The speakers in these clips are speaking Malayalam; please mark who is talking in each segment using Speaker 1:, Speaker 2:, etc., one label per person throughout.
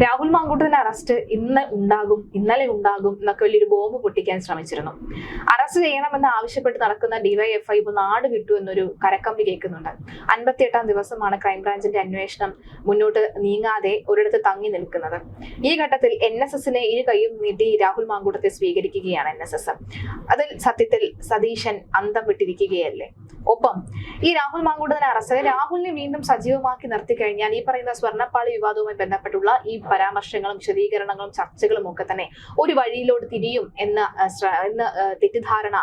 Speaker 1: രാഹുൽ മാങ്കൂട്ടത്തിന്റെ അറസ്റ്റ് ഇന്ന് ഉണ്ടാകും, ഇന്നലെ ഉണ്ടാകും എന്നൊക്കെ വലിയൊരു ബോംബ് പൊട്ടിക്കാൻ ശ്രമിച്ചിരുന്നു. അറസ്റ്റ് ചെയ്യണമെന്ന് ആവശ്യപ്പെട്ട് നടക്കുന്ന ഡിവൈഎഫ്ഐ ഇപ്പോൾ നാട് വിട്ടു എന്നൊരു കരക്കമ്പി കേൾക്കുന്നുണ്ട്. 58ാം ദിവസമാണ് ക്രൈംബ്രാഞ്ചിന്റെ അന്വേഷണം മുന്നോട്ട് നീങ്ങാതെ ഒരിടത്ത് തങ്ങി നിൽക്കുന്നത്. ഈ ഘട്ടത്തിൽ NSSനെ ഇരു കൈയും നീട്ടി രാഹുൽ മാങ്കൂട്ടത്തെ സ്വീകരിക്കുകയാണ് NSS. അതിൽ സത്യത്തിൽ സതീശൻ അന്തം വിട്ടിരിക്കുകയല്ലേ. ഒപ്പം ഈ രാഹുൽ മാങ്കൂട്ടത്തിന്റെ അറസ്റ്റ് രാഹുലിനെ വീണ്ടും സജീവമാക്കി നിർത്തി കഴിഞ്ഞാൽ ഈ പറയുന്ന സ്വർണ്ണപ്പാളി വിവാദവുമായി ബന്ധപ്പെട്ടുള്ള ഈ പരാമർശങ്ങളും വിശദീകരണങ്ങളും ചർച്ചകളും ഒക്കെ തന്നെ ഒരു വഴിയിലോട്ട് തിരിയും എന്ന തെറ്റിദ്ധാരണ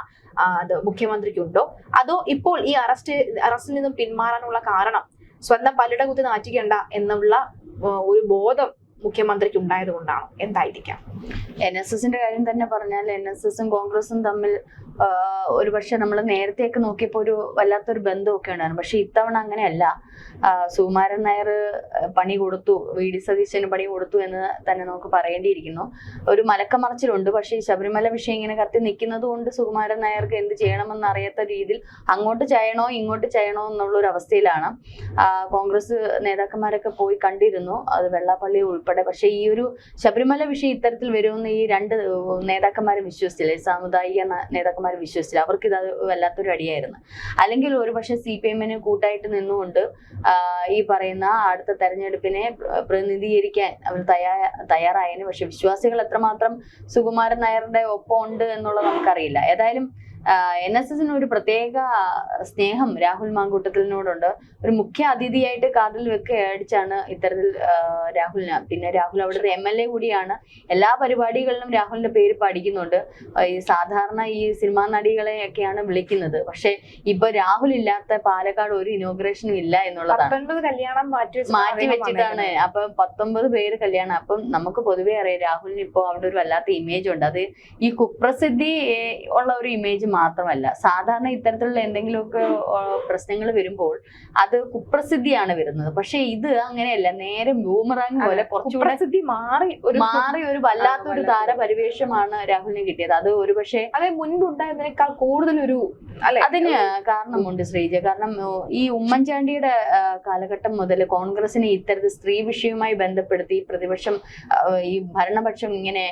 Speaker 1: അത് മുഖ്യമന്ത്രിക്കുണ്ടോ? അതോ ഇപ്പോൾ ഈ അറസ്റ്റിൽ നിന്നും പിന്മാറാനുള്ള കാരണം സ്വന്തം പല്ലിട കുത്തി നാറ്റിക്കേണ്ട എന്നുള്ള ഒരു ബോധം മുഖ്യമന്ത്രിക്ക് ഉണ്ടായത് കൊണ്ടാണോ? എന്തായിരിക്കാം?
Speaker 2: NSSന്റെ കാര്യം തന്നെ പറഞ്ഞാൽ NSSും കോൺഗ്രസും തമ്മിൽ ഒരുപക്ഷെ നമ്മൾ നേരത്തെയൊക്കെ നോക്കിയപ്പോൾ ഒരു വല്ലാത്തൊരു ബന്ധമൊക്കെ ഉണ്ടായിരുന്നു. പക്ഷെ ഇത്തവണ അങ്ങനെയല്ല. സുകുമാരൻ നായർ പണി കൊടുത്തു, VD സതീശന് പണി കൊടുത്തു എന്ന് തന്നെ നമുക്ക് പറയേണ്ടിയിരിക്കുന്നു. ഒരു മലക്കമറച്ചിലുണ്ട്. പക്ഷേ ഈ ശബരിമല വിഷയം ഇങ്ങനെ കത്തി നിൽക്കുന്നത് കൊണ്ട് സുകുമാരൻ നായർക്ക് എന്ത് ചെയ്യണമെന്ന് അറിയാത്ത രീതിയിൽ അങ്ങോട്ട് ചായണോ ഇങ്ങോട്ട് ചായണോ എന്നുള്ളൊരു അവസ്ഥയിലാണ്. കോൺഗ്രസ് നേതാക്കന്മാരൊക്കെ പോയി കണ്ടിരുന്നു, അത് വെള്ളാപ്പള്ളി ഉൾപ്പെടെ. പക്ഷേ ഈ ഒരു ശബരിമല വിഷയം ഇത്തരത്തിൽ വരുമെന്ന് ഈ രണ്ട് നേതാക്കന്മാരും വിശ്വസിച്ചില്ല, സാമുദായിക നേതാക്കന്മാർ വിശ്വസിച്ചില്ല. അവർക്ക് ഇത് വല്ലാത്തൊരു അടിയായിരുന്നു. അല്ലെങ്കിൽ ഒരുപക്ഷെ CPMന് കൂട്ടായിട്ട് നിന്നുകൊണ്ട് ഈ പറയുന്ന അടുത്ത തെരഞ്ഞെടുപ്പിനെ പ്രതിനിധീകരിക്കാൻ അവർ തയ്യാറായതിന്. പക്ഷെ വിശ്വാസികൾ എത്രമാത്രം സുകുമാരൻ നായരുടെ ഒപ്പം ഉണ്ട് എന്നുള്ളത് നമുക്കറിയില്ല. ഏതായാലും NSSന് ഒരു പ്രത്യേക സ്നേഹം രാഹുൽ മാങ്കൂട്ടത്തിനോടുണ്ട്. ഒരു മുഖ്യ അതിഥിയായിട്ട് കാതിൽ അടിച്ചാണ് ഇത്തരത്തിൽ രാഹുലിന്. പിന്നെ രാഹുൽ അവിടുത്തെ MLA കൂടിയാണ്. എല്ലാ പരിപാടികളിലും രാഹുലിന്റെ പേര് പഠിക്കുന്നുണ്ട്. ഈ സാധാരണ ഈ സിനിമാ നടികളെയൊക്കെയാണ് വിളിക്കുന്നത്. പക്ഷെ ഇപ്പൊ രാഹുൽ ഇല്ലാത്ത പാലക്കാട് ഒരു ഇനോഗ്രേഷനും ഇല്ല എന്നുള്ളതാണ്.
Speaker 1: 19 കല്യാണം
Speaker 2: മാറ്റി വെച്ചിട്ടാണ്. അപ്പൊ 19 പേര് കല്യാണം. അപ്പം നമുക്ക് പൊതുവെ അറിയാം രാഹുലിന് ഇപ്പൊ അവിടെ ഒരു വല്ലാത്ത ഇമേജ് ഉണ്ട്. അത് ഈ കുപ്രസിദ്ധി ഉള്ള ഒരു ഇമേജ് മാത്രമല്ല, സാധാരണ ഇത്തരത്തിലുള്ള എന്തെങ്കിലുമൊക്കെ പ്രശ്നങ്ങൾ വരുമ്പോൾ അത് കുപ്രസിദ്ധിയാണ് വരുന്നത്. പക്ഷെ ഇത് അങ്ങനെയല്ല, നേരെ ബൂമറാങ് പോലെ കുറച്ചുകൂടെ മാറി ഒരു വല്ലാത്തൊരു താരപരിവേഷമാണ് രാഹുലിന് കിട്ടിയത്. അത് ഒരുപക്ഷെ
Speaker 1: മുൻപുണ്ടായതിനേക്കാൾ കൂടുതലൊരു
Speaker 2: അതിന് കാരണമുണ്ട് ശ്രീജ. കാരണം ഈ ഉമ്മൻചാണ്ടിയുടെ കാലഘട്ടം മുതൽ കോൺഗ്രസിനെ ഇത്തരത്തിൽ സ്ത്രീ വിഷയവുമായി ബന്ധപ്പെടുത്തി പ്രതിപക്ഷം ഈ ഭരണപക്ഷം ഇങ്ങനെ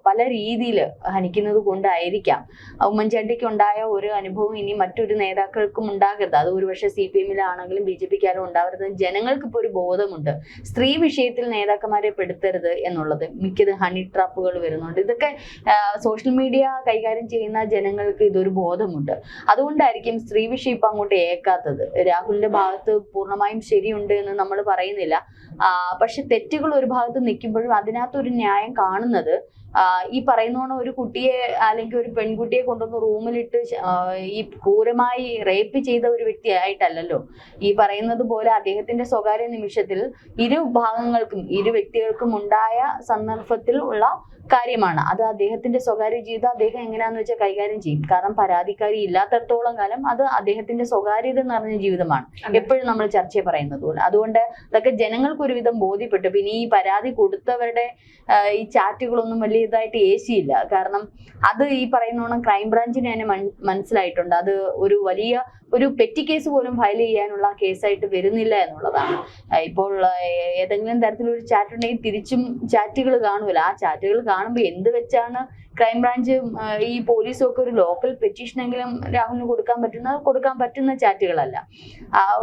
Speaker 2: പല രീതിയിൽ ഹനിക്കുന്നത് കൊണ്ടായിരിക്കാം ഉമ്മൻചാണ്ടിക്ക് ഉണ്ടായ ഒരു അനുഭവം ഇനി മറ്റൊരു നേതാക്കൾക്കും ഉണ്ടാകരുത്. അത് ഒരുപക്ഷെ CPMലാണെങ്കിലും BJPക്കാരും ഉണ്ടാവരുത്. ജനങ്ങൾക്ക് ഇപ്പോൾ ഒരു ബോധമുണ്ട്, സ്ത്രീ വിഷയത്തിൽ നേതാക്കന്മാരെ പെടുത്തരുത് എന്നുള്ളത്. മിക്കത് ഹണി ട്രാപ്പുകൾ വരുന്നുണ്ട്. ഇതൊക്കെ സോഷ്യൽ മീഡിയ കൈകാര്യം ചെയ്യുന്ന ജനങ്ങൾക്ക് ഇതൊരു ബോധമുണ്ട്. അതുകൊണ്ടായിരിക്കും സ്ത്രീ വിഷയം ഇപ്പൊ അങ്ങോട്ട് ഏക്കാത്തത്. രാഹുലിന്റെ ഭാഗത്ത് പൂർണ്ണമായും ശരിയുണ്ട് എന്ന് നമ്മൾ പറയുന്നില്ല. പക്ഷെ തെറ്റുകൾ ഒരു ഭാഗത്ത് നിൽക്കുമ്പോഴും അതിനകത്തൊരു ന്യായം കാണുന്നത് ഈ പറയുന്നോണം ഒരു കുട്ടിയെ അല്ലെങ്കിൽ ഒരു പെൺകുട്ടിയെ കൊണ്ടുവന്ന് റൂമിലിട്ട് ഈ ക്രൂരമായി റേപ്പ് ചെയ്ത ഒരു വ്യക്തി ആയിട്ടല്ലല്ലോ. ഈ പറയുന്നത് പോലെ അദ്ദേഹത്തിന്റെ സ്വകാര്യ നിമിഷത്തിൽ ഇരു വ്യക്തികൾക്കും ഉണ്ടായ സന്ദർഭത്തിൽ ഉള്ള കാര്യമാണ്. അത് അദ്ദേഹത്തിന്റെ സ്വകാര്യ ജീവിതം അദ്ദേഹം എങ്ങനെയാന്ന് വെച്ചാൽ കൈകാര്യം ചെയ്യും. കാരണം പരാതിക്കാരി ഇല്ലാത്തടത്തോളം കാലം അത് അദ്ദേഹത്തിന്റെ സ്വകാര്യത നിറഞ്ഞ ജീവിതമാണ് എപ്പോഴും നമ്മൾ ചർച്ച പറയുന്നത് പോലെ. അതുകൊണ്ട് അതൊക്കെ ജനങ്ങൾക്ക് ഒരുവിധം ബോധ്യപ്പെട്ടു. പിന്നെ ഈ പരാതി കൊടുത്തവരുടെ ഈ ചാറ്റുകളൊന്നും വലിയ ഇതായിട്ട് ഏശിയില്ല. കാരണം അത് ഈ പറയുന്നോണം ക്രൈംബ്രാഞ്ചിന് തന്നെ മനസ്സിലായിട്ടുണ്ട്. അത് ഒരു പെറ്റി കേസ് പോലും ഫയൽ ചെയ്യാനുള്ള കേസായിട്ട് വരുന്നില്ല എന്നുള്ളതാണ്. ഇപ്പോൾ ഏതെങ്കിലും തരത്തിലൊരു ചാറ്റ് ഉണ്ടെങ്കിൽ തിരിച്ചും ചാറ്റുകൾ കാണുമല്ലോ. ആ ചാറ്റുകൾ കാണുമ്പോൾ എന്ത് വെച്ചാണ് ക്രൈംബ്രാഞ്ച് ഈ പോലീസും ഒക്കെ ഒരു ലോക്കൽ പെറ്റീഷനെങ്കിലും രാഹുലിന് കൊടുക്കാൻ പറ്റുന്ന ചാറ്റുകളല്ല.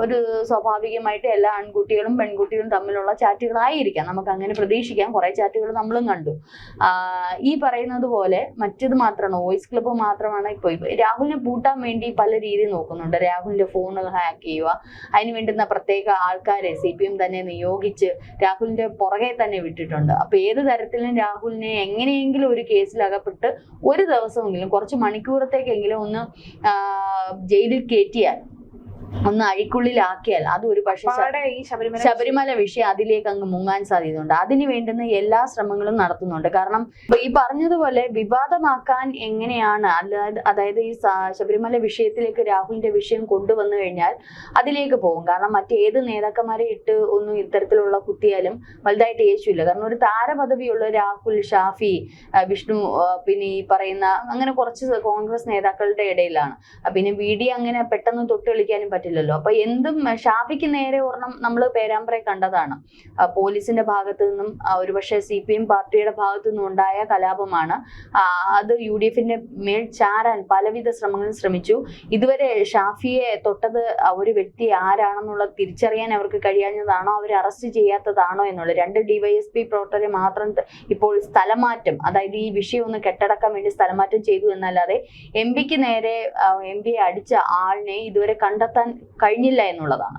Speaker 2: ഒരു സ്വാഭാവികമായിട്ട് എല്ലാ ആൺകുട്ടികളും പെൺകുട്ടികളും തമ്മിലുള്ള ചാറ്റുകളായിരിക്കാം. നമുക്ക് അങ്ങനെ പ്രതീക്ഷിക്കാം. കുറെ ചാറ്റുകൾ നമ്മളും കണ്ടു. ഈ പറയുന്നത് പോലെ മറ്റത് മാത്രമാണ്, വോയിസ് ക്ലിപ്പ് മാത്രമാണ് ഇപ്പോൾ രാഹുലിനെ പൂട്ടാൻ വേണ്ടി പല രീതിയിൽ നോക്കുന്നുണ്ട്. രാഹുലിന്റെ ഫോണുകൾ ഹാക്ക് ചെയ്യുക, അതിന് വേണ്ടുന്ന പ്രത്യേക ആൾക്കാരെ CPM തന്നെ നിയോഗിച്ച് രാഹുലിന്റെ പുറകെ തന്നെ വിട്ടിട്ടുണ്ട്. അപ്പൊ ഏത് തരത്തിലും രാഹുലിനെ എങ്ങനെയെങ്കിലും ഒരു കേസിൽ അകപ്പെട്ട് ഒരു ദിവസമെങ്കിലും കുറച്ച് മണിക്കൂറത്തേക്കെങ്കിലും ഒന്ന് ജയിലിൽ കയറ്റിയാൽ, ഒന്ന് അഴിക്കുള്ളിലാക്കിയാൽ അത് ഒരു പക്ഷേ ശബരിമല വിഷയം അതിലേക്ക് അങ്ങ് മുങ്ങാൻ സാധ്യതയുണ്ട്. അതിന് വേണ്ടുന്ന എല്ലാ ശ്രമങ്ങളും നടത്തുന്നുണ്ട്. കാരണം ഈ പറഞ്ഞതുപോലെ വിവാദമാക്കാൻ എങ്ങനെയാണ്, അതായത് ഈ ശബരിമല വിഷയത്തിലേക്ക് രാഹുലിന്റെ വിഷയം കൊണ്ടുവന്നു കഴിഞ്ഞാൽ അതിലേക്ക് പോകും. കാരണം മറ്റേത് നേതാക്കന്മാരെ ഇട്ട് ഒന്നും ഇത്തരത്തിലുള്ള കുത്തിയാലും വലുതായിട്ട് യേശുവില്ല. കാരണം ഒരു താരപദവിയുള്ള രാഹുൽ, ഷാഫി, വിഷ്ണു, പിന്നെ ഈ പറയുന്ന അങ്ങനെ കുറച്ച് കോൺഗ്രസ് നേതാക്കളുടെ ഇടയിലാണ്. പിന്നെ VD അങ്ങനെ പെട്ടെന്ന് തൊട്ട് കളിക്കാനും പറ്റില്ലല്ലോ. അപ്പൊ എന്തും ഷാഫിക്ക് നേരെ ഒരെണ്ണം നമ്മൾ പേരാമ്പ്രയെ കണ്ടതാണ്. പോലീസിന്റെ ഭാഗത്തു നിന്നും ഒരുപക്ഷെ CPM പാർട്ടിയുടെ ഭാഗത്തു നിന്നും ഉണ്ടായ കലാപമാണ്. അത് UDFന്റെ മേൽ ചാരാൻ പലവിധ ശ്രമങ്ങളും ശ്രമിച്ചു. ഇതുവരെ ഷാഫിയെ തൊട്ടത് ഒരു വ്യക്തി ആരാണെന്നുള്ളത് തിരിച്ചറിയാൻ അവർക്ക് കഴിയാഞ്ഞതാണോ, അവർ അറസ്റ്റ് ചെയ്യാത്തതാണോ എന്നുള്ളത്. 2 DYSP പ്രവർത്തകരെ മാത്രം ഇപ്പോൾ സ്ഥലമാറ്റം, അതായത് ഈ വിഷയം ഒന്ന് കെട്ടടക്കാൻ വേണ്ടി സ്ഥലമാറ്റം ചെയ്തു എന്നല്ലാതെ MPക്ക് നേരെ MPയെ അടിച്ച ആളിനെ ഇതുവരെ കണ്ടെത്താൻ കഴിഞ്ഞില്ല എന്നുള്ളതാണ്.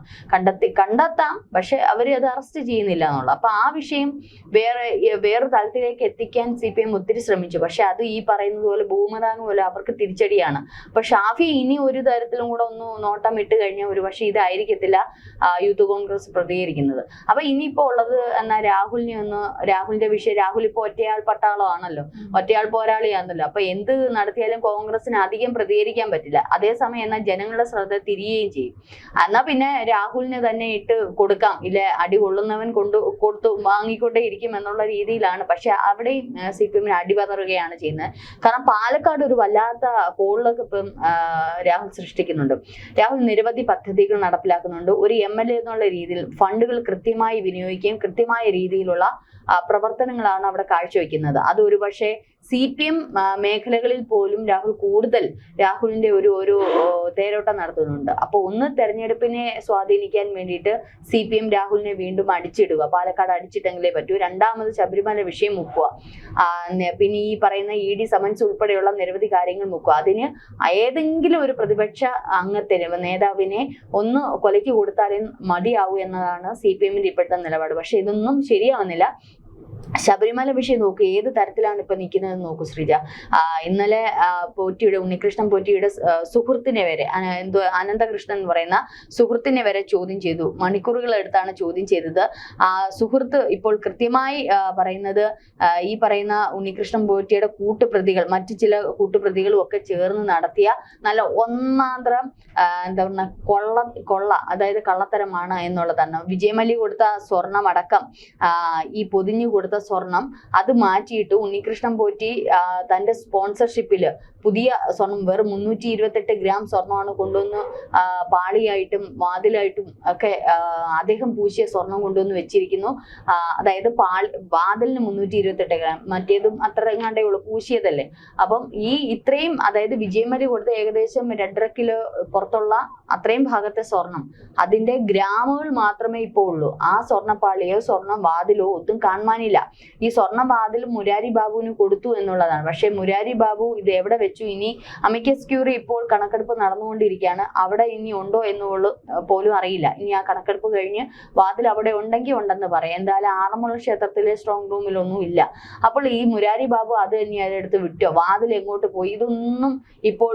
Speaker 2: കണ്ടെത്താം, പക്ഷെ അവര് അത് അറസ്റ്റ് ചെയ്യുന്നില്ല എന്നുള്ളത്. അപ്പൊ ആ വിഷയം വേറെ തലത്തിലേക്ക് എത്തിക്കാൻ CPM ഒത്തിരി ശ്രമിച്ചു. പക്ഷെ അത് ഈ പറയുന്നത് പോലെ ബൂമറാങ് പോലെ അവർക്ക് തിരിച്ചടിയാണ്. അപ്പൊ ഷാഫി ഇനി ഒരു തരത്തിലും കൂടെ ഒന്ന് നോട്ടം ഇട്ട് കഴിഞ്ഞാൽ ഒരു പക്ഷെ ഇതായിരിക്കത്തില്ല യൂത്ത് കോൺഗ്രസ് പ്രതികരിക്കുന്നത്. അപ്പൊ ഇനിയിപ്പോ ഉള്ളത് എന്നാ രാഹുലിന്റെ വിഷയം. രാഹുൽ ഇപ്പൊ ഒറ്റയാൾ പട്ടാളമാണല്ലോ, ഒറ്റയാൾ പോരാളിയാണല്ലോ. അപ്പൊ എന്ത് നടത്തിയാലും കോൺഗ്രസിന് അധികം പ്രതികരിക്കാൻ പറ്റില്ല. അതേസമയം എന്നാൽ ജനങ്ങളുടെ ശ്രദ്ധ തിരിയുകയും ചെയ്യും. എന്നാ പിന്നെ രാഹുലിന് തന്നെ ഇട്ട് കൊടുക്കാം, ഇല്ല അടി കൊള്ളുന്നവൻ കൊടുത്തു വാങ്ങിക്കൊണ്ടേ ഇരിക്കും എന്നുള്ള രീതിയിലാണ്. പക്ഷെ അവിടെയും CPM അടിപതറുകയാണ് ചെയ്യുന്നത്. കാരണം പാലക്കാട് ഒരു വല്ലാത്ത കോളിലൊക്കെ ഇപ്പം രാഹുൽ സൃഷ്ടിക്കുന്നുണ്ട്. രാഹുൽ നിരവധി പദ്ധതികൾ നടപ്പിലാക്കുന്നുണ്ട്. ഒരു MLA എന്നുള്ള രീതിയിൽ ഫണ്ടുകൾ കൃത്യമായി വിനിയോഗിക്കുകയും കൃത്യമായ രീതിയിലുള്ള പ്രവർത്തനങ്ങളാണ് അവിടെ കാഴ്ചവെക്കുന്നത്. അത് ഒരുപക്ഷെ CPM മേഖലകളിൽ പോലും രാഹുലിന്റെ ഒരു തേരോട്ടം നടത്തുന്നുണ്ട്. അപ്പൊ ഒന്ന് തെരഞ്ഞെടുപ്പിനെ സ്വാധീനിക്കാൻ വേണ്ടിയിട്ട് CPM രാഹുലിനെ വീണ്ടും അടിച്ചിടുക, പാലക്കാട് അടിച്ചിട്ടെങ്കിലേ പറ്റൂ. രണ്ടാമത് ശബരിമല വിഷയം മുക്കുക, പിന്നെ ഈ പറയുന്ന ED സമൻസ് ഉൾപ്പെടെയുള്ള നിരവധി കാര്യങ്ങൾ മുക്കുക. അതിന് ഏതെങ്കിലും ഒരു പ്രതിപക്ഷ നേതാവിനെ ഒന്ന് കൊലയ്ക്ക് കൊടുത്താലേ മതിയാവൂ എന്നതാണ് CPMന്റെ ഇപ്പോഴത്തെ നിലപാട്. പക്ഷെ ഇതൊന്നും ശരിയാവുന്നില്ല. ശബരിമല വിഷയം നോക്കൂ, ഏത് തരത്തിലാണ് ഇപ്പൊ നിൽക്കുന്നതെന്ന് നോക്കൂ ശ്രീജ. ഇന്നലെ ഉണ്ണികൃഷ്ണൻ പോറ്റിയുടെ സുഹൃത്തിനെ വരെ അനന്തകൃഷ്ണൻ എന്ന് പറയുന്ന സുഹൃത്തിനെ വരെ ചോദ്യം ചെയ്തു. മണിക്കൂറുകൾ എടുത്താണ് ചോദ്യം ചെയ്തത്. സുഹൃത്ത് ഇപ്പോൾ കൃത്യമായി പറയുന്നത് ഈ പറയുന്ന ഉണ്ണികൃഷ്ണൻ പോറ്റിയുടെ കൂട്ടുപ്രതികൾ, മറ്റു ചില കൂട്ടുപ്രതികളും ഒക്കെ ചേർന്ന് നടത്തിയ നല്ല ഒന്നാന്തരം എന്താ പറയുക കൊള്ള, അതായത് കള്ളത്തരമാണ് എന്നുള്ളതാണ്. വിജയമല്ലി കൊടുത്ത സ്വർണം അടക്കം ഈ പൊതിഞ്ഞു കൊടുത്ത സ്വർണം അത് മാറ്റിയിട്ട് ഉണ്ണികൃഷ്ണൻ പോറ്റി തന്റെ സ്പോൺസർഷിപ്പില് പുതിയ സ്വർണം വെറും 328 ഗ്രാം സ്വർണ്ണമാണ് കൊണ്ടുവന്ന് പാളിയായിട്ടും വാതിലായിട്ടും ഒക്കെ അദ്ദേഹം പൂശിയ സ്വർണം കൊണ്ടുവന്ന് വെച്ചിരിക്കുന്നു. അതായത് വാതിലിന് 328 ഗ്രാം, മറ്റേതും അത്ര എങ്ങാണ്ടേ ഉള്ളൂ, പൂശിയതല്ലേ. അപ്പം ഈ ഇത്രയും, അതായത് വിജയമല്ലി കൊടുത്ത ഏകദേശം 2.5 കിലോ പുറത്തുള്ള അത്രയും ഭാഗത്തെ സ്വർണം, അതിന്റെ ഗ്രാമുകൾ മാത്രമേ ഇപ്പോൾ ഉള്ളൂ. ആ സ്വർണ്ണപ്പാളിയോ സ്വർണ്ണം വാതിലോ ഒന്നും കാണാനില്ല. ഈ സ്വർണ്ണ വാതിൽ മുരാരി ബാബുവിന് കൊടുത്തു എന്നുള്ളതാണ്. പക്ഷെ മുരാരി ബാബു ഇത് എവിടെ വെച്ചു? ഇനി അമിക്കസ് ക്യൂറി ഇപ്പോൾ കണക്കെടുപ്പ് നടന്നുകൊണ്ടിരിക്കുകയാണ്. അവിടെ ഇനി ഉണ്ടോ എന്നുള്ളത് പോലും അറിയില്ല. ഇനി ആ കണക്കെടുപ്പ് കഴിഞ്ഞ് വാതിൽ അവിടെ ഉണ്ടെങ്കിൽ ഉണ്ടെന്ന് പറയാം. എന്തായാലും ആറന്മുള ക്ഷേത്രത്തിലെ സ്ട്രോങ് റൂമിലൊന്നും ഇല്ല. അപ്പോൾ ഈ മുരാരി ബാബു അത് ഇനി അതെടുത്ത് വിട്ടോ, വാതിൽ എങ്ങോട്ട് പോയി, ഇതൊന്നും ഇപ്പോൾ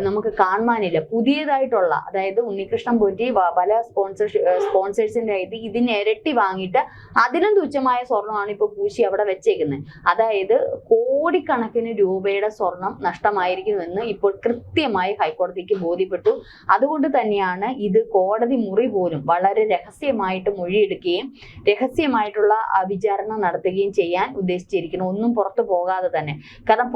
Speaker 2: നമുക്ക് കാണാനില്ല. പുതിയതായിട്ടുള്ള, അതായത് ഉണ്ണികൃഷ്ണൻ പോറ്റി പല സ്പോൺസേഴ്സിന്റെ ആയിട്ട് ഇതിന് ഇരട്ടി വാങ്ങിയിട്ട് അതിലും തുച്ഛമായ സ്വർണ്ണമാണ് ഇപ്പൊ പൂശി അവിടെ വെച്ചേക്കുന്നത്. അതായത് കോടിക്കണക്കിന് രൂപയുടെ സ്വർണം നഷ്ടമായിരിക്കുമെന്ന് ഇപ്പോൾ കൃത്യമായി ഹൈക്കോടതിക്ക് ബോധ്യപ്പെട്ടു. അതുകൊണ്ട് തന്നെയാണ് ഇത് കോടതി മുറി പോലും വളരെ രഹസ്യമായിട്ട് മൊഴിയെടുക്കുകയും രഹസ്യമായിട്ടുള്ള വിചാരണ നടത്തുകയും ചെയ്യാൻ ഉദ്ദേശിച്ചിരിക്കുന്നു. ഒന്നും പുറത്തു പോകാതെ തന്നെ. കാരണം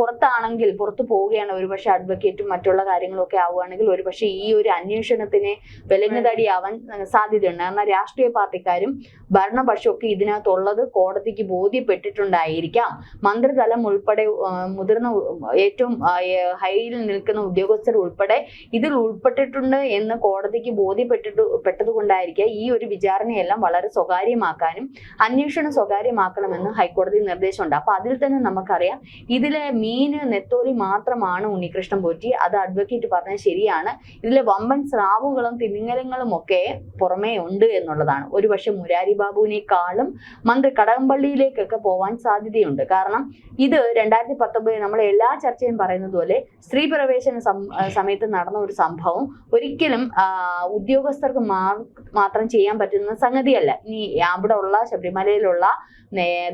Speaker 2: പുറത്തു പോവുകയാണ് ഒരുപക്ഷെ അഡ്വക്കേറ്റും മറ്റുള്ള കാര്യങ്ങളൊക്കെ ആവുകയാണെങ്കിൽ ഒരുപക്ഷെ ഈ ഒരു അന്വേഷണത്തിന് വിലങ്ങുതടിയാവാൻ സാധ്യതയുണ്ട്. കാരണം രാഷ്ട്രീയ പാർട്ടിക്കാരും ഭരണപക്ഷമൊക്കെ ഇതിനകത്തുള്ളത് കോടതിക്ക് ബോധ്യപ്പെട്ടിട്ടുണ്ടായിരിക്കാം. മന്ത്രിതലം ഉൾപ്പെടെ മുതിർന്ന ഏറ്റവും ഹൈയിൽ നിൽക്കുന്ന ഉദ്യോഗസ്ഥർ ഉൾപ്പെടെ ഇതിൽ ഉൾപ്പെട്ടിട്ടുണ്ട് എന്ന് കോടതിക്ക് ബോധ്യപ്പെട്ടത് കൊണ്ടായിരിക്കാം ഈ ഒരു വിചാരണയെല്ലാം വളരെ സ്വകാര്യമാക്കാനും അന്വേഷണം സ്വകാര്യമാക്കണമെന്ന് ഹൈക്കോടതി നിർദ്ദേശമുണ്ട്. അപ്പൊ അതിൽ തന്നെ നമുക്കറിയാം ഇതിലെ നെത്തോലി മാത്രമാണ് ഉണ്ണികൃഷ്ണൻ പോറ്റി. അത് അഡ്വക്കേറ്റ് പറഞ്ഞത് ശരിയാണ്. ഇതിലെ വമ്പൻ സ്രാവുകളും തിമിംഗലങ്ങളും ഒക്കെ പുറമേ ഉണ്ട് എന്നുള്ളതാണ്. ഒരുപക്ഷെ മുരാരി ബാബുവിനേക്കാളും മന്ത്രി കടകംപള്ളിയിലേക്കൊക്കെ പോവാൻ സാധ്യതയുണ്ട്. കാരണം ഇത് 2019 നമ്മൾ എല്ലാ ചർച്ചയും പറയുന്നത് പോലെ സ്ത്രീ പ്രവേശന സമയത്ത് നടന്ന ഒരു സംഭവം ഒരിക്കലും ഉദ്യോഗസ്ഥർക്ക് മാത്രം ചെയ്യാൻ പറ്റുന്ന സംഗതിയല്ല. ഇനി അവിടെ ഉള്ള ശബരിമലയിലുള്ള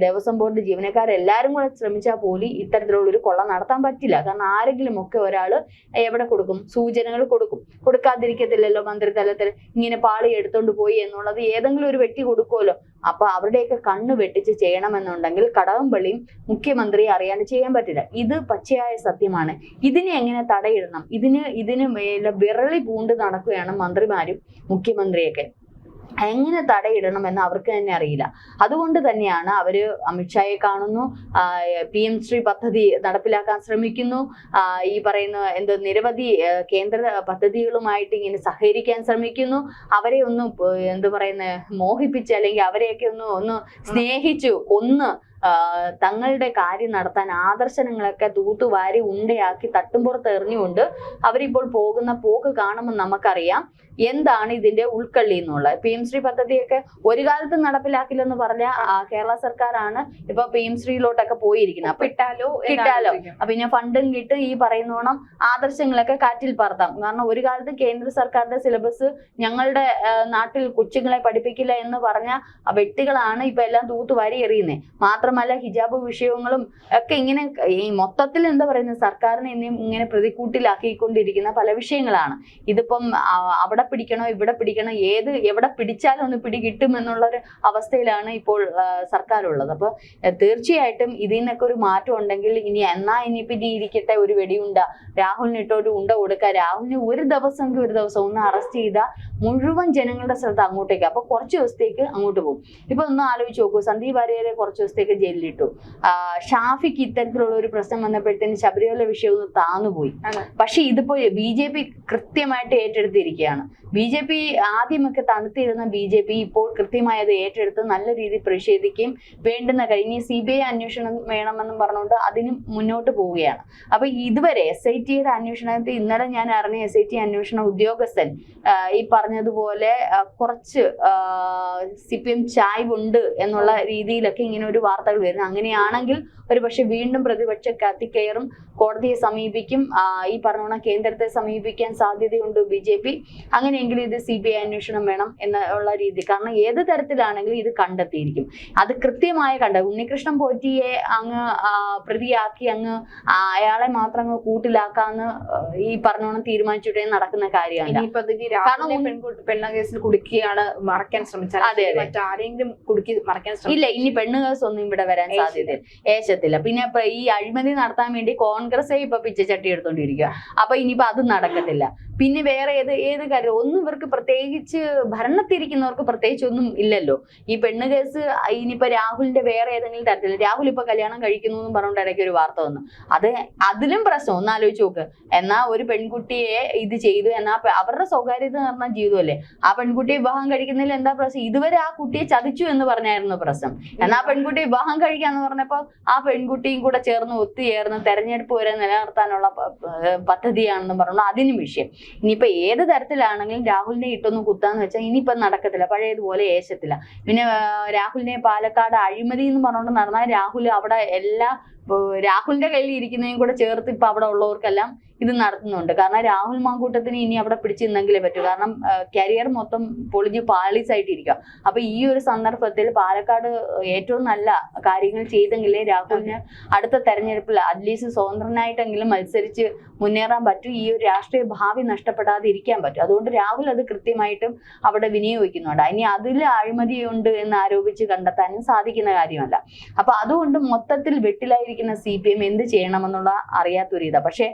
Speaker 2: ദേവസ്വം ബോർഡ് ജീവനക്കാരെല്ലാരും കൂടെ ശ്രമിച്ചാൽ പോലും ഇത്തരത്തിലുള്ള ഒരു കൊള്ള നടത്താൻ പറ്റില്ല. കാരണം ആരെങ്കിലും ഒക്കെ ഒരാള് എവിടെ കൊടുക്കും? സൂചനകൾ കൊടുക്കാതിരിക്കത്തില്ലല്ലോ. മന്ത്രിതലത്തിൽ ഇങ്ങനെ പാളി എടുത്തോണ്ട് പോയി എന്നുള്ളത് ഏതെങ്കിലും ഒരു വ്യക്തി കൊടുക്കുമല്ലോ. അപ്പൊ അവരുടെയൊക്കെ കണ്ണ് വെട്ടിച്ച് ചെയ്യണമെന്നുണ്ടെങ്കിൽ കടകംപള്ളിയും മുഖ്യമന്ത്രിയെ അറിയാണ്ട് ചെയ്യാൻ പറ്റില്ല. ഇത് പച്ചയായ സത്യമാണ്. ഇതിനെ എങ്ങനെ തടയിടണം? ഇതിന് വിരളി പൂണ്ട് നടക്കുകയാണ് മന്ത്രിമാരും മുഖ്യമന്ത്രിയൊക്കെ. എങ്ങനെ തടയിടണം എന്ന് അവർക്ക് തന്നെ അറിയില്ല. അതുകൊണ്ട് തന്നെയാണ് അവര് അമിത്ഷായെ കാണുന്നു, PM ശ്രീ പദ്ധതി നടപ്പിലാക്കാൻ ശ്രമിക്കുന്നു, ഈ പറയുന്ന നിരവധി കേന്ദ്ര പദ്ധതികളുമായിട്ട് ഇങ്ങനെ സഹകരിക്കാൻ ശ്രമിക്കുന്നു. അവരെ ഒന്ന് മോഹിപ്പിച്ച് അല്ലെങ്കിൽ അവരെയൊക്കെ ഒന്ന് സ്നേഹിച്ചു തങ്ങളുടെ കാര്യം നടത്താൻ ആദർശനങ്ങളൊക്കെ തൂത്തുവാരി ഉണ്ടയാക്കി തട്ടുംപുറത്ത് എറിഞ്ഞുകൊണ്ട് അവരിപ്പോൾ പോകുന്ന പോക്ക് കാണുമ്പോൾ നമുക്കറിയാം എന്താണ് ഇതിന്റെ ഉൾക്കള്ളി എന്നുള്ളത്. PM ശ്രീ പദ്ധതിയൊക്കെ ഒരു കാലത്തും നടപ്പിലാക്കില്ലെന്ന് പറഞ്ഞ കേരള സർക്കാരാണ് ഇപ്പൊ PM ശ്രീയിലോട്ടൊക്കെ പോയിരിക്കുന്നത്. അപ്പൊ കിട്ടാലോ പിന്നെ ഫണ്ടും കിട്ടും, ഈ പറയുന്നോണം ആദർശങ്ങളൊക്കെ കാറ്റിൽ പറത്താം. കാരണം ഒരു കാലത്ത് കേന്ദ്ര സർക്കാരിന്റെ സിലബസ് ഞങ്ങളുടെ നാട്ടിൽ കൊച്ചുങ്ങളെ പഠിപ്പിക്കില്ല എന്ന് പറഞ്ഞ വ്യക്തികളാണ് ഇപ്പൊ എല്ലാം തൂത്തുവാരി എറിയുന്നത്. മാത്രമല്ല ഹിജാബ് വിഷയങ്ങളും ഒക്കെ ഇങ്ങനെ ഈ മൊത്തത്തിൽ സർക്കാരിനെ ഇങ്ങനെ പ്രതിക്കൂട്ടിലാക്കിക്കൊണ്ടിരിക്കുന്ന പല വിഷയങ്ങളാണ്. ഇതിപ്പം അവിടെ പിടിക്കണോ ഇവിടെ പിടിക്കണോ, എവിടെ പിടിച്ചാലും ഒന്ന് പിടി കിട്ടും എന്നുള്ളൊരു അവസ്ഥയിലാണ് ഇപ്പോൾ സർക്കാർ ഉള്ളത്. അപ്പൊ തീർച്ചയായിട്ടും ഇതിൽ നിന്നൊക്കെ ഒരു മാറ്റം ഉണ്ടെങ്കിൽ ഇനിയിപ്പോ ഇരിക്കട്ടെ, ഒരു വെടിയുണ്ട രാഹുലിന് ഇട്ടൊരു ഉണ്ട കൊടുക്കുക, രാഹുലിന് ഒരു ദിവസം ഒന്ന് അറസ്റ്റ് ചെയ്താൽ മുഴുവൻ ജനങ്ങളുടെ സ്ഥലത്ത് അങ്ങോട്ടേക്ക്, അപ്പൊ കുറച്ച് ദിവസത്തേക്ക് അങ്ങോട്ട് പോകും. ഇപ്പൊ ഒന്ന് ആലോചിച്ച് നോക്കൂ, സന്ദീപ് വാര്യരെ കുറച്ച് ദിവസത്തേക്ക് ജയിലിലിട്ടു. ഷാഫിക്ക് ഇത്തരത്തിലുള്ള ഒരു പ്രശ്നം വന്നപ്പോഴത്തേന് ശബരിമല വിഷയം ഒന്ന് താന്നുപോയി. പക്ഷെ ഇതിപ്പോ BJP കൃത്യമായിട്ട് ഏറ്റെടുത്തിരിക്കുകയാണ്. BJP ആദ്യമൊക്കെ തണുത്തിരുന്ന BJP ഇപ്പോൾ കൃത്യമായി അത് ഏറ്റെടുത്ത് നല്ല രീതിയിൽ പ്രതിഷേധിക്കുകയും വേണ്ടുന്ന കഴിഞ്ഞ് CBI അന്വേഷണം വേണമെന്നും പറഞ്ഞുകൊണ്ട് അതിനും മുന്നോട്ട് പോവുകയാണ്. അപ്പൊ ഇതുവരെ SITയുടെ അന്വേഷണത്തിൽ ഇന്നലെ ഞാൻ അറിഞ്ഞ SIT അന്വേഷണ ഉദ്യോഗസ്ഥൻ ഈ പറഞ്ഞതുപോലെ കുറച്ച് CPM ചായ്വുണ്ട് എന്നുള്ള രീതിയിലൊക്കെ ഇങ്ങനെ ഒരു വാർത്തകൾ വരുന്നത്. അങ്ങനെയാണെങ്കിൽ ഒരു പക്ഷെ വീണ്ടും പ്രതിപക്ഷം കത്തിക്കയറും, കോടതിയെ സമീപിക്കും, ഈ പറഞ്ഞ കേന്ദ്രത്തെ സമീപിക്കാൻ സാധ്യതയുണ്ട് BJP. അങ്ങനെയെങ്കിൽ ഇത് CBI അന്വേഷണം വേണം എന്നുള്ള രീതി. കാരണം ഏത് തരത്തിലാണെങ്കിലും ഇത് കണ്ടെത്തിയിരിക്കും. അത് കൃത്യമായ ഉണ്ണികൃഷ്ണൻ പോറ്റിയെ അങ്ങ് പ്രതിയാക്കി അയാളെ മാത്രം അങ്ങ് കൂട്ടിലാക്കാന്ന് ഈ പറഞ്ഞോണം തീരുമാനിച്ചിട്ടേ നടക്കുന്ന കാര്യമാണ്.
Speaker 1: പെണ്ണ കേസിൽ കുടുക്കിയാണ് മറയ്ക്കാൻ ശ്രമിച്ചത്.
Speaker 2: അതെ,
Speaker 1: മറ്റാരെങ്കിലും കുടുക്കി മറയ്ക്കാൻ
Speaker 2: ഇല്ല, ഇനി പെണ്ണു കേസ് ഒന്നും ഇവിടെ വരാൻ സാധ്യത ഏശത്തില്ല. പിന്നെ ഈ അഴിമതി നടത്താൻ വേണ്ടി കോൺഗ്രസേ ഇപ്പൊ പിച്ചച്ചട്ടി എടുത്തോണ്ടിരിക്കുക. അപ്പൊ ഇനിയിപ്പോ അത് നടക്കത്തില്ല. പിന്നെ വേറെ ഏത് കാര്യം ഒന്നും ഇവർക്ക് പ്രത്യേകിച്ച് ഭരണത്തിരിക്കുന്നവർക്ക് പ്രത്യേകിച്ച് ഒന്നും ഇല്ലല്ലോ. ഈ പെണ്ണ് കേസ് ഇനിയിപ്പോ രാഹുലിന്റെ വേറെ ഏതെങ്കിലും തരത്തില്ല, രാഹുൽ ഇപ്പൊ കല്യാണം കഴിക്കുന്നു എന്ന് പറഞ്ഞുകൊണ്ട് ഇടയ്ക്ക് ഒരു വാർത്ത വന്നു. അതിലും പ്രശ്നം ഒന്ന് ആലോചിച്ച് നോക്ക്. എന്നാ ഒരു പെൺകുട്ടിയെ ഇത് ചെയ്തു, എന്നാ അവരുടെ സ്വകാര്യത പറഞ്ഞ ജീവിതമല്ലേ, ആ പെൺകുട്ടിയെ വിവാഹം കഴിക്കുന്നതിൽ എന്താ പ്രശ്നം? ഇതുവരെ ആ കുട്ടിയെ ചതിച്ചു എന്ന് പറഞ്ഞായിരുന്നു പ്രശ്നം. എന്നാ പെൺകുട്ടിയെ വിവാഹം കഴിക്കാന്ന് പറഞ്ഞപ്പോ ആ പെൺകുട്ടിയും കൂടെ ഒത്തുചേർന്ന് തെരഞ്ഞെടുപ്പ് വരെ നിലനിർത്താനുള്ള പദ്ധതിയാണെന്ന് പറഞ്ഞു അതിനും വിഷയം. ഇനിയിപ്പോ ഏത് തരത്തിലാണെങ്കിലും രാഹുലിനെ ഇട്ടൊന്നും കുത്താന്ന് വെച്ചാൽ ഇനിയിപ്പൊ നടക്കത്തില്ല, പഴയതുപോലെ ഏശത്തില്ല. പിന്നെ രാഹുലിനെ പാലക്കാട് അഴിമതി എന്ന് പറഞ്ഞുകൊണ്ട് നടന്നാൽ രാഹുൽ അവിടെ രാഹുലിന്റെ കയ്യിൽ ഇരിക്കുന്നതും കൂടെ ചേർത്ത് ഇപ്പൊ അവിടെ ഉള്ളവർക്കെല്ലാം ഇത് നടത്തുന്നുണ്ട്. കാരണം രാഹുൽ മാങ്കൂട്ടത്തിന് ഇനി അവിടെ പിടിച്ചിരുന്നെങ്കിലേ പറ്റൂ. കാരണം കരിയർ മൊത്തം പൊളിഞ്ഞ് പാളീസായിട്ടിരിക്കുക. അപ്പൊ ഈ ഒരു സന്ദർഭത്തിൽ പാലക്കാട് ഏറ്റവും നല്ല കാര്യങ്ങൾ ചെയ്തെങ്കിലേ രാഹുലിന് അടുത്ത തെരഞ്ഞെടുപ്പിൽ അറ്റ്ലീസ്റ്റ് സ്വതന്ത്രനായിട്ടെങ്കിലും മത്സരിച്ച് മുന്നേറാൻ പറ്റും, ഈ ഒരു രാഷ്ട്രീയ ഭാവി നഷ്ടപ്പെടാതെ ഇരിക്കാൻ പറ്റും. അതുകൊണ്ട് രാഹുൽ അത് കൃത്യമായിട്ടും അവിടെ വിനിയോഗിക്കുന്നുണ്ട്. ഇനി അതിൽ അഴിമതിയുണ്ട് എന്ന് ആരോപിച്ച് കണ്ടെത്താനും സാധിക്കുന്ന കാര്യമല്ല. അപ്പൊ അതുകൊണ്ട് മൊത്തത്തിൽ വെട്ടിലായിരിക്കുന്ന CPM എന്ത് ചെയ്യണമെന്നുള്ള അറിയാത്തൊരിതാ. പക്ഷെ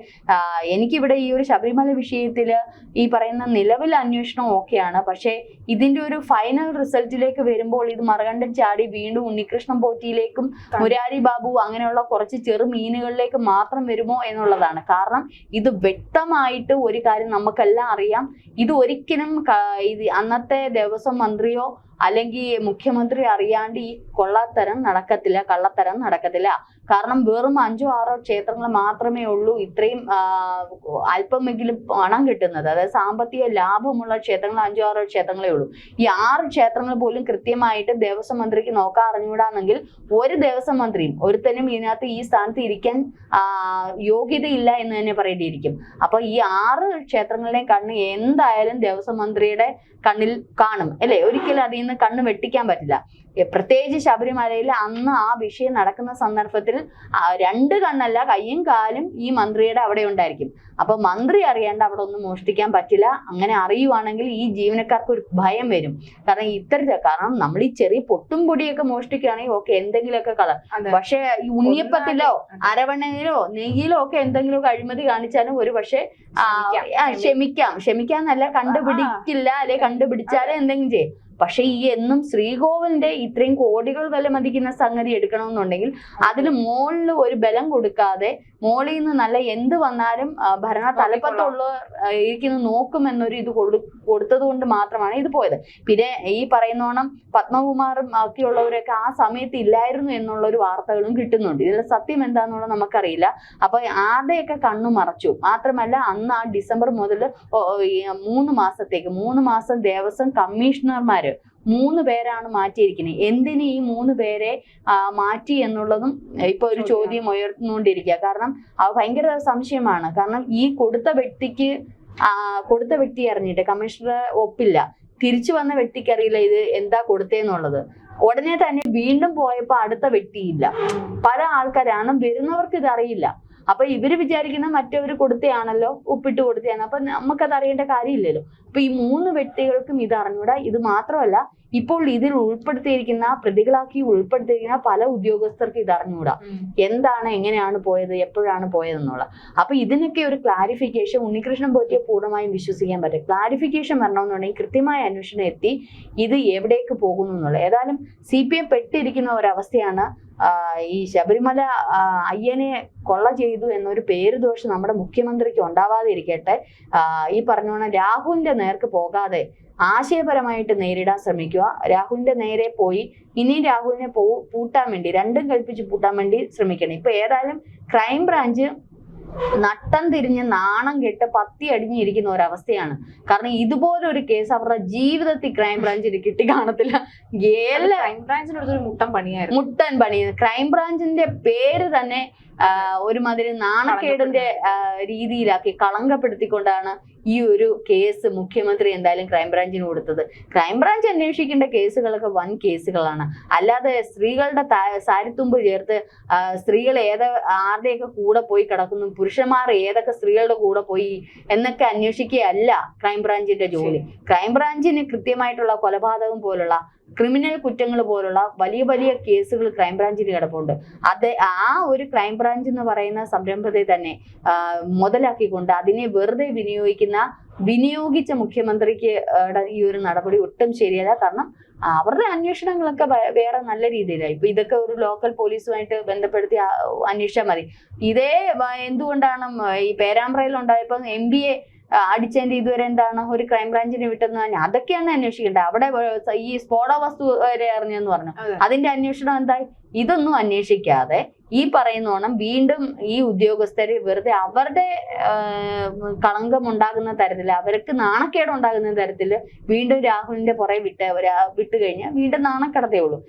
Speaker 2: എനിക്കിവിടെ ഈ ഒരു ശബരിമല വിഷയത്തില് ഈ പറയുന്ന നിലവിൽ അന്വേഷണം ഓക്കെയാണ്. പക്ഷെ ഇതിന്റെ ഒരു ഫൈനൽ റിസൾട്ടിലേക്ക് വരുമ്പോൾ ഇത് മറുകണ്ടം ചാടി വീണ്ടും ഉണ്ണികൃഷ്ണൻ പോറ്റിയിലേക്കും മുരാരി ബാബു അങ്ങനെയുള്ള കുറച്ച് ചെറു മീനുകളിലേക്ക് മാത്രം വരുമോ എന്നുള്ളതാണ്. കാരണം ഇത് വ്യക്തമായിട്ട് ഒരു കാര്യം നമുക്കെല്ലാം അറിയാം, ഇത് ഒരിക്കലും അന്നത്തെ ദേവസ്വം മന്ത്രിയോ അല്ലെങ്കിൽ മുഖ്യമന്ത്രി അറിയാണ്ട് ഈ കള്ളത്തരം നടക്കത്തില്ല. കാരണം വെറും 5-6 ക്ഷേത്രങ്ങൾ മാത്രമേ ഉള്ളൂ ഇത്രയും അല്പമെങ്കിലും പണം കിട്ടുന്നത്. അതായത് സാമ്പത്തിക ലാഭമുള്ള ക്ഷേത്രങ്ങൾ 5-6 ക്ഷേത്രങ്ങളേ ഉള്ളൂ. ഈ 6 ക്ഷേത്രങ്ങൾ പോലും കൃത്യമായിട്ട് ദേവസ്വം മന്ത്രിക്ക് നോക്കാൻ അറിഞ്ഞുകൂടാന്നെങ്കിൽ ഒരു ദേവസ്വം മന്ത്രിയും ഒരുത്തനും ഇതിനകത്ത് ഈ സ്ഥാനത്ത് ഇരിക്കാൻ യോഗ്യതയില്ല എന്ന് തന്നെ പറയേണ്ടിയിരിക്കും. അപ്പൊ ഈ 6 ക്ഷേത്രങ്ങളുടെയും കണ്ണ് എന്തായാലും ദേവസ്വം മന്ത്രിയുടെ കണ്ണിൽ കാണും അല്ലെ, ഒരിക്കലും അതിൽ നിന്ന് നിന്ന് കണ്ണ് വെട്ടിക്കാൻ പറ്റില്ല. പ്രത്യേകിച്ച് ശബരിമലയിൽ അന്ന് ആ വിഷയം നടക്കുന്ന സന്ദർഭത്തിൽ 2 കണ്ണല്ല, കയ്യും കാലും ഈ മന്ത്രിയുടെ അവിടെ ഉണ്ടായിരിക്കും. അപ്പൊ മന്ത്രി അറിയാണ്ട് അവിടെ ഒന്നും മോഷ്ടിക്കാൻ പറ്റില്ല. അങ്ങനെ അറിയുവാണെങ്കിൽ ഈ ജീവനക്കാർക്ക് ഒരു ഭയം വരും. കാരണം നമ്മൾ ഈ ചെറിയ പൊട്ടും പൊടിയൊക്കെ മോഷ്ടിക്കുകയാണെങ്കിൽ ഓക്കെ, എന്തെങ്കിലുമൊക്കെ കളർ. പക്ഷെ ഈ ഉണ്ണിയപ്പത്തിലോ അരവണയിലോ നെയ്യിലോ ഒക്കെ എന്തെങ്കിലുമൊക്കെ അഴിമതി കാണിച്ചാലും ഒരു പക്ഷെ ക്ഷമിക്കാന്നല്ല, കണ്ടുപിടിക്കില്ല, അല്ലെ കണ്ടുപിടിച്ചാലേ എന്തെങ്കിലും ചെയ്യും. പക്ഷെ ഈ എന്നും ശ്രീകോവിലിന്റെ ഇത്രയും കോടികൾ വില മതിക്കുന്ന സംഗതി എടുക്കണമെന്നുണ്ടെങ്കിൽ അതിന് മുകളിൽ ഒരു ബലം കൊടുക്കാതെ മോളിൽ നിന്ന് നല്ല എന്ത് വന്നാലും ഭരണ തലപ്പത്തുള്ള ഇരിക്കുന്നു നോക്കുമെന്നൊരു ഇത് കൊടുത്തത് കൊണ്ട് മാത്രമാണ് ഇത് പോയത്. പിന്നെ ഈ പറയുന്നോണം പത്മകുമാറും ബാക്കിയുള്ളവരൊക്കെ ആ സമയത്ത് ഇല്ലായിരുന്നു എന്നുള്ള ഒരു വാർത്തകളും കിട്ടുന്നുണ്ട്. ഇതിലെ സത്യം എന്താണെന്നുള്ളത് നമുക്കറിയില്ല. അപ്പൊ ആരുടെയൊക്കെ കണ്ണു മറച്ചു. മാത്രമല്ല അന്ന് ആ ഡിസംബർ മുതൽ 3 മാസം ദേവസ്വം കമ്മീഷണർമാര് 3 പേരാണ് മാറ്റിയിരിക്കുന്നത്. എന്തിന് ഈ 3 പേരെ മാറ്റി എന്നുള്ളതും ഇപ്പൊ ഒരു ചോദ്യം ഉയർന്നുകൊണ്ടിരിക്കുക. കാരണം അത് ഭയങ്കര സംശയമാണ്. കാരണം ഈ കൊടുത്ത വ്യക്തി അറിഞ്ഞിട്ട് കമ്മീഷണർ ഒപ്പില്ല, തിരിച്ചു വന്ന വ്യക്തിക്ക് അറിയില്ല ഇത് എന്താ കൊടുത്തേന്നുള്ളത്. ഉടനെ തന്നെ വീണ്ടും പോയപ്പോ അടുത്ത വ്യക്തിയില്ല. പല ആൾക്കാരാണ് വരുന്നവർക്ക് ഇത് അറിയില്ല. അപ്പൊ ഇവര് വിചാരിക്കുന്ന മറ്റവർ കൊടുത്തയാണല്ലോ, ഒപ്പിട്ട് കൊടുത്തതാണ്. അപ്പൊ നമുക്കത് അറിയേണ്ട കാര്യമില്ലല്ലോ. അപ്പൊ ഈ 3 വ്യക്തികൾക്കും ഇത് അറിഞ്ഞൂടാ. ഇത് മാത്രമല്ല, ഇപ്പോൾ ഇതിൽ പ്രതികളാക്കി ഉൾപ്പെടുത്തിയിരിക്കുന്ന പല ഉദ്യോഗസ്ഥർക്ക് ഇത് അറിഞ്ഞൂടാ. എന്താണ്, എങ്ങനെയാണ് പോയത്, എപ്പോഴാണ് പോയതെന്നുള്ള. അപ്പൊ ഇതിനൊക്കെ ഒരു ക്ലാരിഫിക്കേഷൻ ഉണ്ണികൃഷ്ണൻ പോറ്റിയെ പൂർണ്ണമായും വിശ്വസിക്കാൻ പറ്റും. ക്ലാരിഫിക്കേഷൻ വരണമെന്നുണ്ടെങ്കിൽ കൃത്യമായ അന്വേഷണം എത്തി ഇത് എവിടേക്ക് പോകുന്നു എന്നുള്ളത്. ഏതായാലും CPM പെട്ടിരിക്കുന്ന ഒരവസ്ഥയാണ്. ഈ ശബരിമല അയ്യനെ കൊള്ള ചെയ്തു എന്നൊരു പേര് ദോഷം നമ്മുടെ മുഖ്യമന്ത്രിക്ക് ഉണ്ടാവാതെ ഇരിക്കട്ടെ. ഈ പറഞ്ഞോണം രാഹുലിന്റെ നേർക്ക് പോകാതെ ആശയപരമായിട്ട് നേരിടാൻ ശ്രമിക്കുക. രാഹുലിന്റെ നേരെ പോയി ഇനി രാഹുലിനെ പൂട്ടാൻ വേണ്ടി, രണ്ടും കൽപ്പിച്ച് പൂട്ടാൻ വേണ്ടി ശ്രമിക്കണം. ഇപ്പൊ ഏതായാലും ക്രൈംബ്രാഞ്ച് നട്ടം തിരിഞ്ഞ് നാണം കെട്ട് പത്തി അടിഞ്ഞിരിക്കുന്ന ഒരവസ്ഥയാണ്. കാരണം ഇതുപോലൊരു കേസ് അവരുടെ ജീവിതത്തിൽ ക്രൈംബ്രാഞ്ചിന് കിട്ടി കാണത്തില്ല.
Speaker 1: ക്രൈംബ്രാഞ്ചിനൊരു മുട്ടൻ
Speaker 2: പണി. ക്രൈംബ്രാഞ്ചിന്റെ പേര് തന്നെ ഒരുമാതിരി നാണക്കേടിന്റെ രീതിയിലാക്കി കളങ്കപ്പെടുത്തിക്കൊണ്ടാണ് ഈ ഒരു കേസ് മുഖ്യമന്ത്രി എന്തായാലും ക്രൈംബ്രാഞ്ചിന് കൊടുത്തത്. ക്രൈംബ്രാഞ്ച് അന്വേഷിക്കേണ്ട കേസുകളൊക്കെ വൻ കേസുകളാണ്. അല്ലാതെ സ്ത്രീകളുടെ സാരിത്തുമ്പ് ചേർത്ത് സ്ത്രീകൾ ആരുടെയൊക്കെ കൂടെ പോയി കിടക്കുന്നു, പുരുഷന്മാർ ഏതൊക്കെ സ്ത്രീകളുടെ കൂടെ പോയി എന്നൊക്കെ അന്വേഷിക്കുകയല്ല ക്രൈംബ്രാഞ്ചിന്റെ ജോലി. ക്രൈംബ്രാഞ്ചിന് കൃത്യമായിട്ടുള്ള കൊലപാതകം പോലുള്ള ക്രിമിനൽ കുറ്റങ്ങൾ പോലുള്ള വലിയ വലിയ കേസുകൾ ക്രൈംബ്രാഞ്ചിന് കിടപ്പുണ്ട്. ആ ഒരു ക്രൈംബ്രാഞ്ച് എന്ന് പറയുന്ന സംരംഭത്തെ തന്നെ മുതലാക്കിക്കൊണ്ട് അതിനെ വെറുതെ വിനിയോഗിച്ച മുഖ്യമന്ത്രിക്ക് ഈ ഒരു നടപടി ഒട്ടും ശരിയല്ല. കാരണം അവരുടെ അന്വേഷണങ്ങളൊക്കെ വേറെ നല്ല രീതിയിലായി. ഇപ്പൊ ഇതൊക്കെ ഒരു ലോക്കൽ പോലീസുമായിട്ട് ബന്ധപ്പെടുത്തി അന്വേഷിച്ചാൽ മതി. എന്തുകൊണ്ടാണ് ഈ പേരാമ്പ്രയിൽ ഉണ്ടായപ്പോ MBA അടിച്ചതിന്റെ ഇതുവരെ എന്താണ് ഒരു ക്രൈംബ്രാഞ്ചിനെ വിട്ടെന്ന് പറഞ്ഞാൽ അതൊക്കെയാണ് അന്വേഷിക്കേണ്ടത്. അവിടെ ഈ സ്ഫോട വസ്തു വരെ അറിഞ്ഞെന്ന് പറഞ്ഞു, അതിന്റെ അന്വേഷണം എന്തായി? ഇതൊന്നും അന്വേഷിക്കാതെ ഈ പറയുന്നോണം വീണ്ടും ഈ ഉദ്യോഗസ്ഥര് വെറുതെ അവരുടെ കളങ്കം ഉണ്ടാകുന്ന തരത്തിൽ, അവർക്ക് നാണക്കേട് ഉണ്ടാകുന്ന തരത്തിൽ വീണ്ടും രാഹുലിന്റെ പുറകെ വിട്ട് കഴിഞ്ഞാൽ വീണ്ടും നാണക്കേടത്തേ ഉള്ളൂ.